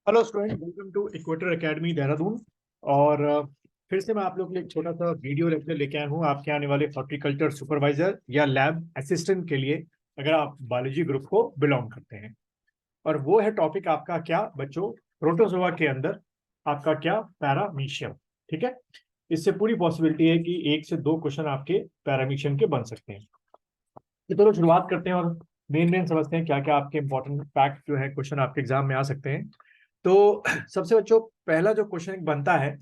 Hello student, welcome to Equator Academy Dehradun. और फिर से मैं आप लोग के लिए एक छोटा सा वीडियो लेक्चर लेके आया हूँ आपके आने वाले हॉर्टिकल्चर सुपरवाइजर या लैब असिस्टेंट के लिए, अगर आप बायोलॉजी ग्रुप को बिलोंग करते हैं। और वो है टॉपिक आपका क्या बच्चों, प्रोटोजोआ के अंदर आपका क्या पैरामीशियम। ठीक है, इससे पूरी पॉसिबिलिटी है कि 1 से 2 क्वेश्चन आपके पैरामीशियम के बन सकते हैं। तो चलो शुरुआत करते हैं और मेन मेन समझते हैं क्या क्या आपके इंपॉर्टेंट फैक्ट जो है क्वेश्चन आपके एग्जाम में आ सकते हैं। तो सबसे बच्चों पहला जो क्वेश्चन बनता है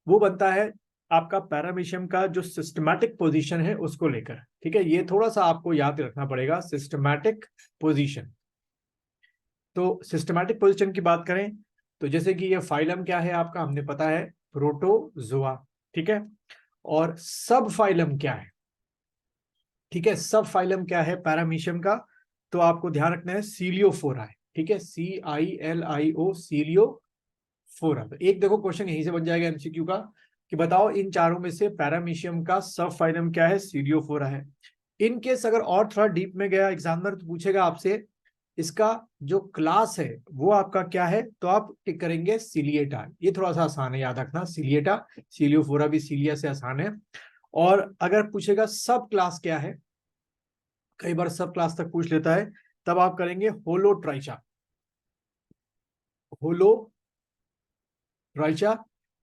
वो बनता है आपका पैरामीशियम का जो सिस्टमैटिक पोजीशन है उसको लेकर। ठीक है, ये थोड़ा सा आपको याद रखना पड़ेगा, सिस्टमैटिक पोजीशन। तो सिस्टमैटिक पोजीशन की बात करें तो जैसे कि ये फाइलम क्या है आपका, हमने पता है प्रोटोजोआ। ठीक है, और सब फाइलम क्या है? ठीक है, सब फाइलम क्या है पैरामीशियम का? तो आपको ध्यान रखना है सीलियोफोरा है। ठीक है, CILIO, सीलियोफोरा। तो एक देखो क्वेश्चन यहीं से बन जाएगा एमसीक्यू का कि बताओ इन चारों में से पैरामीशियम का सब फाइलम क्या है? सीलियोफोरा है। इन केस अगर और थोड़ा डीप में गया एग्जामिनर तो पूछेगा आपसे इसका जो क्लास है वो आपका क्या है, तो आप टिक करेंगे सिलिएटा। ये थोड़ा सा आसान है याद रखना, सिलिएटा। सीलियोफोरा भी सीलिया से आसान है। और अगर पूछेगा सब क्लास क्या है, कई बार सब क्लास तक पूछ लेता है, तब आप करेंगे होलोट्राइचा। होलोट्राइचा।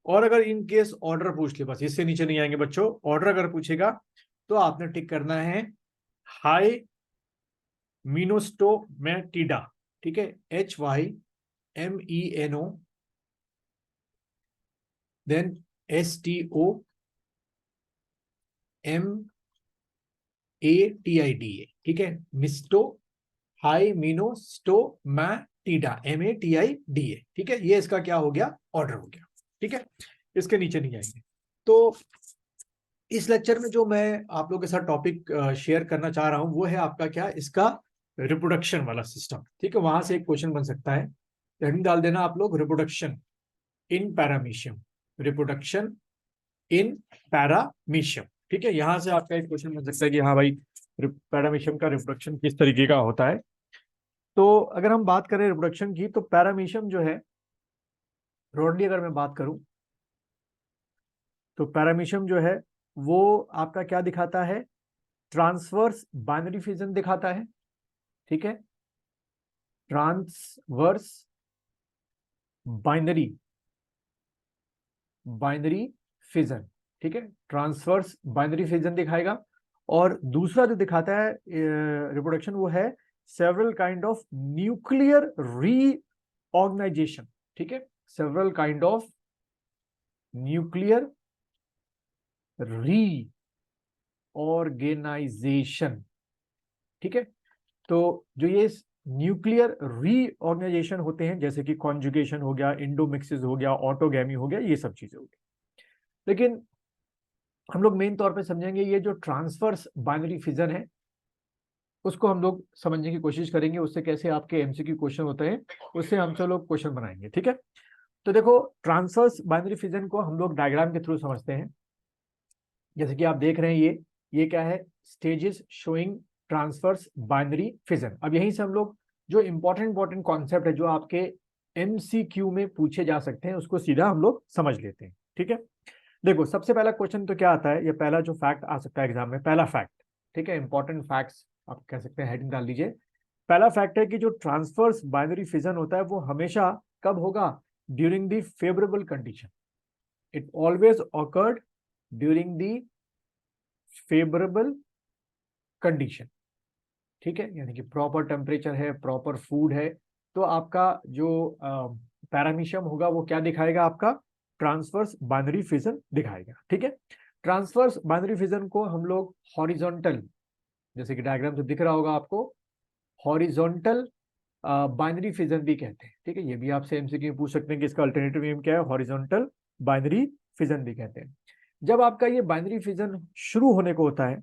और अगर इन केस ऑर्डर पूछ ले, बस इससे नीचे नहीं आएंगे बच्चों, ऑर्डर अगर पूछेगा तो आपने टिक करना है हाई मीनोस्टोमेटिडा। ठीक है, HYMENO, देन STOMATIDA। ठीक है, मिस्टो हाई मीनोस्टोमैटिडा, MATIDA। ठीक है, ये इसका क्या हो गया? ऑर्डर हो गया। ठीक है, इसके नीचे नहीं आएंगे। तो इस लेक्चर में जो मैं आप लोगों के साथ टॉपिक शेयर करना चाह रहा हूं वो है आपका क्या, इसका रिप्रोडक्शन वाला सिस्टम। ठीक है, वहां से एक क्वेश्चन बन सकता है, हेडिंग डाल देना आप लोग, reproduction in paramecium. Reproduction in paramecium. ठीक है, यहां से आपका एक क्वेश्चन बन सकता है कि हाँ भाई पैरामीशियम का रिप्रोडक्शन किस तरीके का होता है। तो अगर हम बात करें रिप्रोडक्शन की तो पैरामीशियम जो है, ब्रॉडली अगर मैं बात करूं तो पैरामीशियम जो है वो आपका क्या दिखाता है? ट्रांसवर्स बाइनरी फिजन दिखाता है। ठीक है, ट्रांसवर्स बाइनरी बाइनरी फिजन। ठीक है, ट्रांसवर्स बाइनरी फिजन दिखाएगा। और दूसरा जो दिखाता है रिप्रोडक्शन वो है several kind of nuclear reorganisation. ठीक है, several kind of nuclear reorganisation. ठीक है, तो जो ये न्यूक्लियर रीऑर्गेनाइजेशन होते हैं जैसे कि कॉन्जुगेशन हो गया, इंडोमिक्सिस हो गया, ऑटोगैमी हो गया, ये सब चीजें हो गई। लेकिन हम लोग मेन तौर पे समझेंगे ये जो ट्रांसवर्स बाइनरी फिजन है उसको हम लोग समझने की कोशिश करेंगे, उससे कैसे आपके एमसीक्यू क्वेश्चन होते हैं उससे हम सब लोग क्वेश्चन बनाएंगे। ठीक है, तो देखो ट्रांसवर्स बाइनरी फिजन को हम लोग डायग्राम के थ्रू समझते हैं। जैसे कि आप देख रहे हैं ये क्या है? Stages showing transverse binary fission. अब यहीं से हम लोग जो इंपॉर्टेंट कॉन्सेप्ट है जो आपके एमसीक्यू में पूछे जा सकते हैं उसको सीधा हम लोग समझ लेते हैं। ठीक है, देखो सबसे पहला क्वेश्चन तो क्या आता है, ये पहला जो फैक्ट आ सकता है एग्जाम में, पहला फैक्ट। ठीक है, इंपॉर्टेंट फैक्ट्स आप कह सकते हैं, हेडिंग डाल दीजिए। पहला फैक्ट है कि जो ट्रांसवर्स बाइनरी फिजन होता है वो हमेशा कब होगा? During the favourable condition. It always awkward during the favourable condition. ठीक है, यानी कि प्रॉपर टेम्परेचर है, प्रॉपर फूड है, तो आपका जो पैरामीशियम होगा वो क्या दिखाएगा? आपका ट्रांसवर्स बाइनरी फिजन दिखाएगा। ठीक है, ट्रांसवर्स बाइनरी फिजन को हम लोग हॉरिजॉन्टल, जैसे कि डायग्राम से दिख रहा होगा आपको, हॉरिजॉन्टल बाइनरी फिजन भी कहते हैं। ठीक है, ये भी आपसे एमसीक्यू पूछ सकते हैं कि इसका अल्टरनेटिव नेम क्या है, हॉरिजॉन्टल बाइनरी फिजन भी कहते हैं। जब आपका ये बाइनरी फिजन शुरू होने को होता है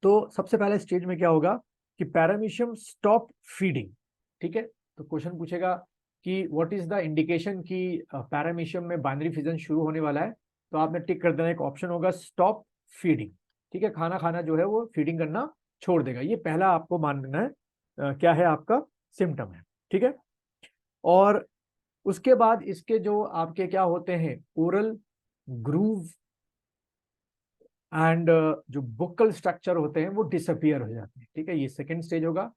तो सबसे पहले स्टेज में क्या होगा कि पैरामीशियम स्टॉप फीडिंग। ठीक है, तो क्वेश्चन पूछेगा कि व्हाट इज द इंडिकेशन कि पैरामीशियम में बाइनरी फिजन शुरू होने वाला है, तो आपने टिक कर देना, एक ऑप्शन होगा स्टॉप फीडिंग। ठीक है, खाना खाना जो है वो फीडिंग करना छोड़ देगा, ये पहला आपको मानना है क्या है आपका सिम्टम है। ठीक है, और उसके बाद इसके जो आपके क्या होते हैं, ओरल ग्रूव एंड जो बुक्कल स्ट्रक्चर होते हैं वो डिसअपियर हो जाते हैं। ठीक है, ये सेकेंड स्टेज होगा,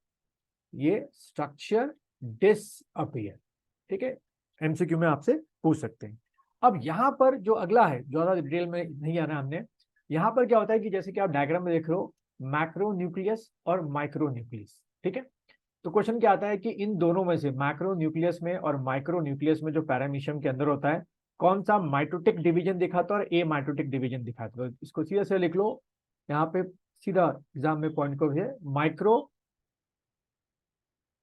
ये स्ट्रक्चर डिसअपियर। ठीक है, एमसीक्यू में आपसे पूछ सकते हैं। अब यहां पर जो अगला है, ज्यादा डिटेल में नहीं आना हमने, यहां पर क्या होता है कि जैसे कि आप डायग्राम में देख रहे हो, मैक्रो न्यूक्लियस और माइक्रो न्यूक्लियस। ठीक है, तो क्वेश्चन क्या आता है कि इन दोनों में से मैक्रो न्यूक्लियस में और माइक्रो न्यूक्लियस में जो पैरामीशियम के अंदर होता है, कौन सा माइटोटिक डिवीजन दिखाता है और ए माइटोटिक डिवीजन दिखाता है। इसको सीधे से लिख लो, यहाँ पे सीधा एग्जाम में पॉइंट को है, माइक्रो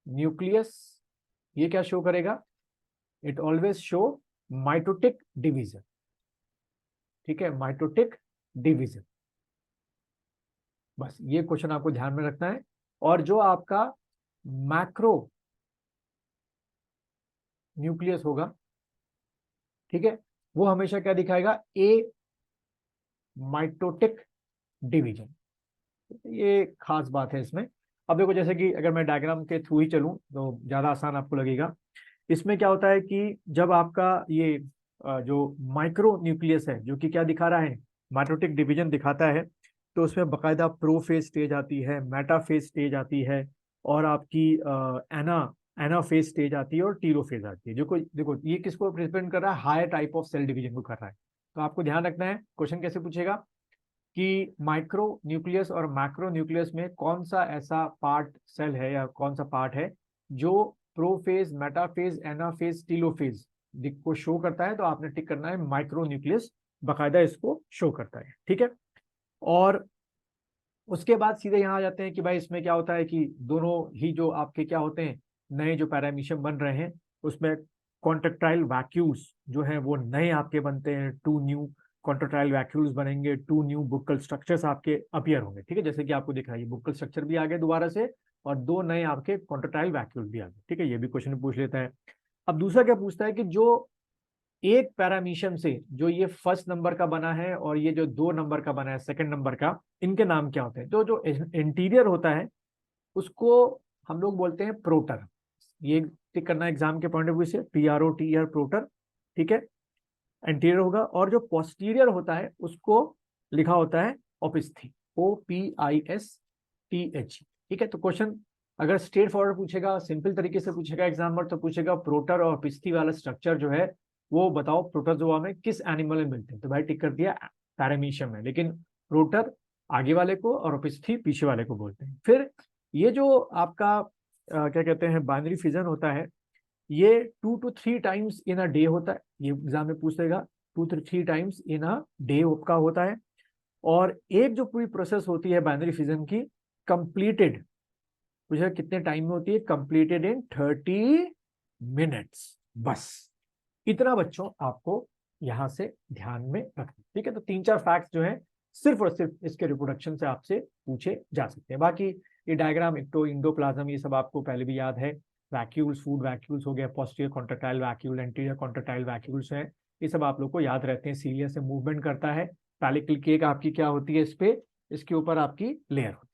न्यूक्लियस ये क्या शो करेगा, it always show mitotic division. ठीक है, माइटोटिक डिवीजन, बस ये क्वेश्चन आपको ध्यान में रखना है। और जो आपका मैक्रो न्यूक्लियस होगा, ठीक है, वो हमेशा क्या दिखाएगा, ए माइटोटिक डिवीजन। ये खास बात है इसमें। अब देखो, जैसे कि अगर मैं डायग्राम के थ्रू ही चलूं तो ज्यादा आसान आपको लगेगा। इसमें क्या होता है कि जब आपका ये जो माइक्रो न्यूक्लियस है, जो कि क्या दिखा रहा है, माइटोटिक डिवीजन दिखाता है, तो उसमें बकायदा प्रोफेज स्टेज आती है, मेटाफेज स्टेज आती है, और आपकी एनाफेज स्टेज आती है, और टीलोफेज आती है। जो कोई देखो, ये किसको रिप्रेजेंट कर रहा है, higher type of cell division को कर रहा है। तो आपको ध्यान रखना है, क्वेश्चन कैसे पूछेगा कि माइक्रो न्यूक्लियस और मैक्रो न्यूक्लियस में कौन सा ऐसा पार्ट सेल है या कौन सा पार्ट है जो प्रोफेज, मेटाफेज, एनाफेज, टीलोफेज को शो करता है। तो आपने टिक करना है माइक्रो न्यूक्लियस, बकायदा इसको शो करता है। ठीक है, और उसके बाद सीधे यहाँ आ जाते हैं कि भाई इसमें क्या होता है कि दोनों ही जो आपके क्या होते हैं, नए जो पैरामीशियम बन रहे हैं, उसमें कॉन्ट्रेक्टाइल वैक्यूल्स जो हैं वो नए आपके बनते हैं, 2 न्यू कॉन्ट्रेक्टाइल वैक्यूल्स बनेंगे, 2 न्यू बुक्कल स्ट्रक्चर्स आपके अपीयर होंगे। ठीक है, जैसे कि आपको दिख रहा है, ये बुक्कल स्ट्रक्चर भी आ गए दोबारा से, और 2 नए आपके कॉन्ट्रेक्टाइल वैक्यूल भी आ गए। ठीक है, ये भी क्वेश्चन पूछ लेता है। अब दूसरा क्या पूछता है कि जो एक पैरामीशियम से जो ये फर्स्ट नंबर का बना है और ये जो 2 नंबर का बना है सेकंड नंबर का, इनके नाम क्या होते हैं। तो जो इंटीरियर होता है उसको हम लोग बोलते हैं प्रोटर। ये टिक करना एग्जाम के पॉइंट ऑफ व्यू से, PROTER, प्रोटर। ठीक है, इंटीरियर होगा। और जो पोस्टीरियर होता है उसको लिखा होता है ओपिस्थी, OPISTH। ठीक है, तो क्वेश्चन अगर स्ट्रेट फॉरवर्ड पूछेगा, सिंपल तरीके से पूछेगा एग्जामिनर, तो पूछेगा प्रोटर और ओपिस्थी वाला स्ट्रक्चर जो है वो बताओ प्रोटोजोआ में किस एनिमल में मिलते हैं। तो भाई टिक कर दिया, पैरामीशियम है, लेकिन प्रोटर आगे वाले को और ओपिस्थी पीछे वाले को बोलते हैं। फिर ये जो आपका क्या कहते हैं, बाइनरी फिजन होता है, ये 2 to 3 times in a day होता है। ये एग्जाम में पूछेगा, 2 to 3 times in a day का होता है। और एक जो पूरी प्रोसेस होती है बाइनरी फिजन की, कंप्लीटेड, पूछेगा कितने टाइम में होती है, कंप्लीटेड इन 30 मिनट्स। बस इतना बच्चों आपको यहां से ध्यान में रखना। ठीक है, तो 3-4 फैक्ट्स जो है सिर्फ और सिर्फ इसके रिप्रोडक्शन से आपसे पूछे जा सकते हैं। बाकी ये डायग्राम, इक्टो, इंडोप्लाज्म, ये सब आपको पहले भी याद है। वैक्यूल्स, फूड वैक्यूल्स हो गया, posterior contractile vacuole, anterior contractile vacuoles हैं, ये सब आप लोग को याद रहते हैं। सीलिया से मूवमेंट करता है, पैलिकल केक आपकी क्या होती है, इस पे, इसके ऊपर आपकी लेयर होती है।